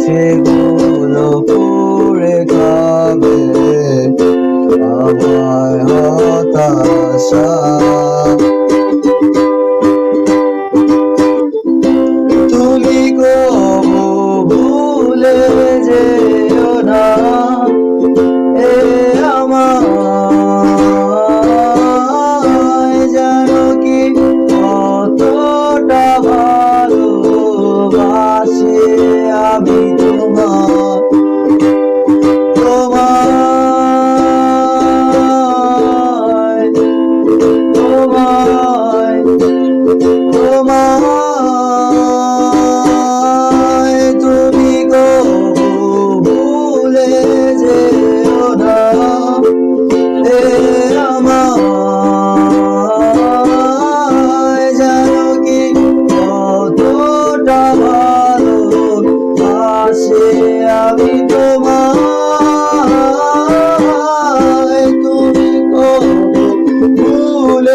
সেগুলো পুড়ে খাবে আমায় হতাশা। তুমি কবু ভুলে যেও না এ আমায়, জানো কি কতটা ভালোবাসি আমি তোমায়। তোমায় তোমায় তোমায় তুমি কবু ভুলে যেও না এ আমায়, জানো কি কতটা ভালোবাসি আমি তোমায়। তুমি কবু ভুলে